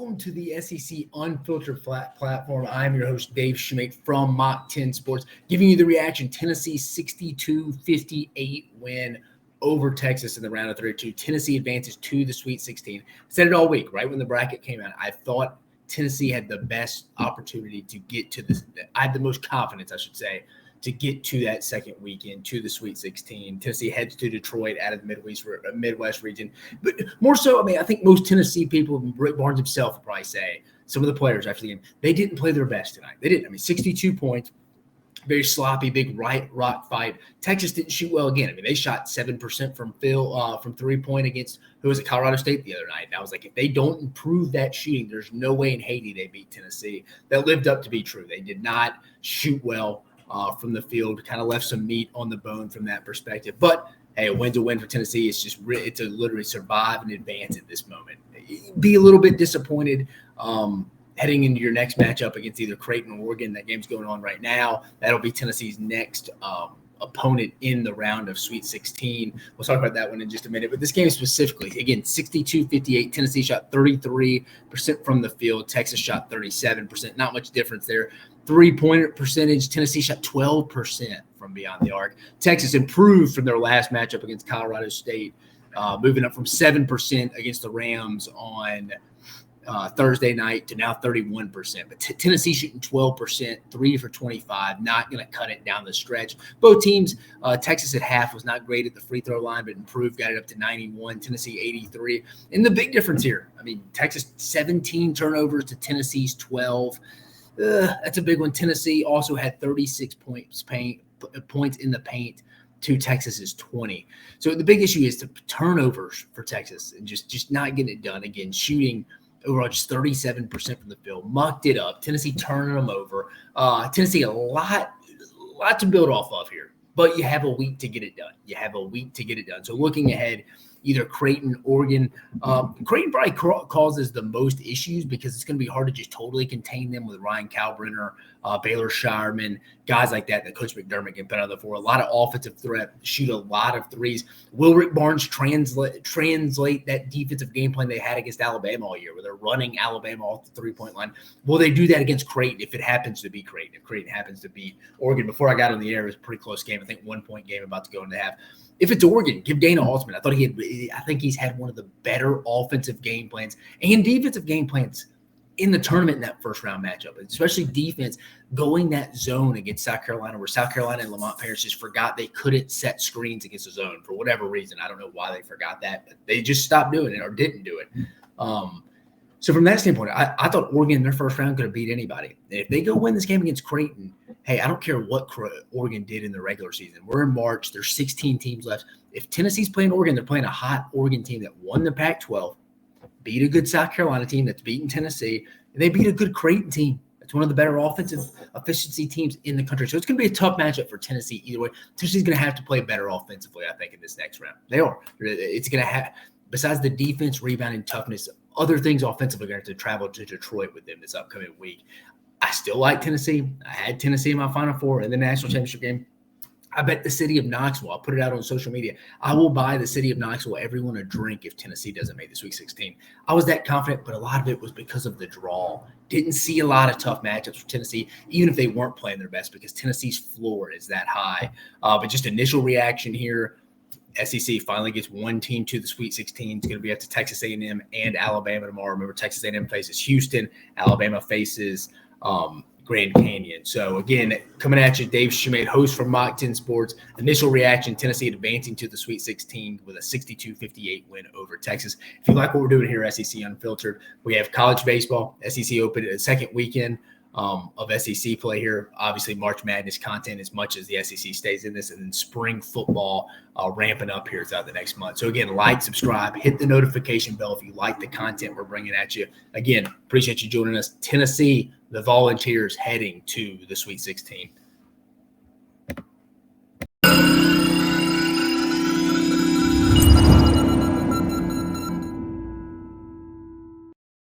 Welcome to the SEC Unfiltered platform. I'm your host, Dave Shumate from Mach 10 Sports, giving you the reaction. Tennessee 62-58 win over Texas in the round of 32. Tennessee advances to the Sweet 16. I said it all week, right when the bracket came out. I thought Tennessee had the best opportunity to get to this. I had the most confidence, I should say, to get to that second weekend, to the Sweet 16. Tennessee heads to Detroit out of the Midwest region. But more so, I mean, I think most Tennessee people, Rick Barnes himself would probably say, some of the players after the game, they didn't play their best tonight. They didn't. I mean, 62 points, very sloppy, big rock fight. Texas didn't shoot well again. I mean, they shot 7% from from 3-point against, who was at Colorado State the other night. And I was like, if they don't improve that shooting, there's no way in Haiti they beat Tennessee. That lived up to be true. They did not shoot well from the field, kind of left some meat on the bone from that perspective. But hey, a win's a win for Tennessee. It's just it's to literally survive and advance at this moment. Be a little bit disappointed heading into your next matchup against either Creighton or Oregon. That game's going on right now. That'll be Tennessee's next opponent in the round of Sweet 16. We'll talk about that one in just a minute. But this game specifically, again, 62-58. Tennessee shot 33% from the field. Texas shot 37%. Not much difference there. Three-point percentage, Tennessee shot 12% from beyond the arc. Texas improved from their last matchup against Colorado State, moving up from 7% against the Rams on Thursday night to now 31%. But Tennessee shooting 12%, 3 for 25, not going to cut it down the stretch. Both teams, Texas at half was not great at the free throw line, but improved, got it up to 91, Tennessee 83. And the big difference here, I mean, Texas 17 turnovers to Tennessee's 12. That's a big one. Tennessee also had 36 points in the paint to Texas's 20. So the big issue is the turnovers for Texas and just not getting it done. Again, shooting overall just 37% from the field. Mucked it up. Tennessee turning them over. Tennessee a lot to build off of here, but you have a week to get it done. So looking ahead, either Creighton, Oregon. Creighton probably causes the most issues because it's going to be hard to just totally contain them with Ryan Kalbrenner, Baylor Shireman, guys like that Coach McDermott can put on the floor. A lot of offensive threat, shoot a lot of threes. Will Rick Barnes translate that defensive game plan they had against Alabama all year, where they're running Alabama off the three-point line? Will they do that against Creighton if it happens to be Creighton? If Creighton happens to beat Oregon. Before I got on the air, it was a pretty close game. I think 1-point game about to go into half. If it's Oregon, give Dana Altman. I think he's had one of the better offensive game plans and defensive game plans in the tournament in that first round matchup, especially defense going that zone against South Carolina, where South Carolina and Lamont Paris just forgot they couldn't set screens against the zone for whatever reason. I don't know why they forgot that, but they just stopped doing it or didn't do it. So from that standpoint, I thought Oregon in their first round could have beat anybody. And if they go win this game against Creighton, hey, I don't care what Oregon did in the regular season. We're in March. There's 16 teams left. If Tennessee's playing Oregon, they're playing a hot Oregon team that won the Pac-12, beat a good South Carolina team that's beaten Tennessee, and they beat a good Creighton team. It's one of the better offensive efficiency teams in the country. So it's going to be a tough matchup for Tennessee either way. Tennessee's going to have to play better offensively, I think, in this next round. They are. It's going to have, besides the defense, rebounding, toughness, other things offensively, going to have to travel to Detroit with them this upcoming week. I still like Tennessee. I had Tennessee in my Final Four in the national championship game. I bet the city of Knoxville, I'll put it out on social media, I will buy the city of Knoxville everyone a drink if Tennessee doesn't make the Sweet 16. I was that confident, but a lot of it was because of the draw. Didn't see a lot of tough matchups for Tennessee, even if they weren't playing their best, because Tennessee's floor is that high. But just initial reaction here, SEC finally gets one team to the Sweet 16. It's going to be up to Texas A&M and Alabama tomorrow. Remember, Texas A&M faces Houston. Alabama faces Grand Canyon. So, again, coming at you, Dave Shumate, host from Mach 10 Sports. Initial reaction, Tennessee advancing to the Sweet 16 with a 62-58 win over Texas. If you like what we're doing here, SEC Unfiltered, we have college baseball, SEC Open, a second weekend of SEC play here. Obviously, March Madness content as much as the SEC stays in this, and then spring football ramping up here throughout the next month. So, again, like, subscribe, hit the notification bell if you like the content we're bringing at you. Again, appreciate you joining us. Tennessee, the Volunteers heading to the Sweet 16.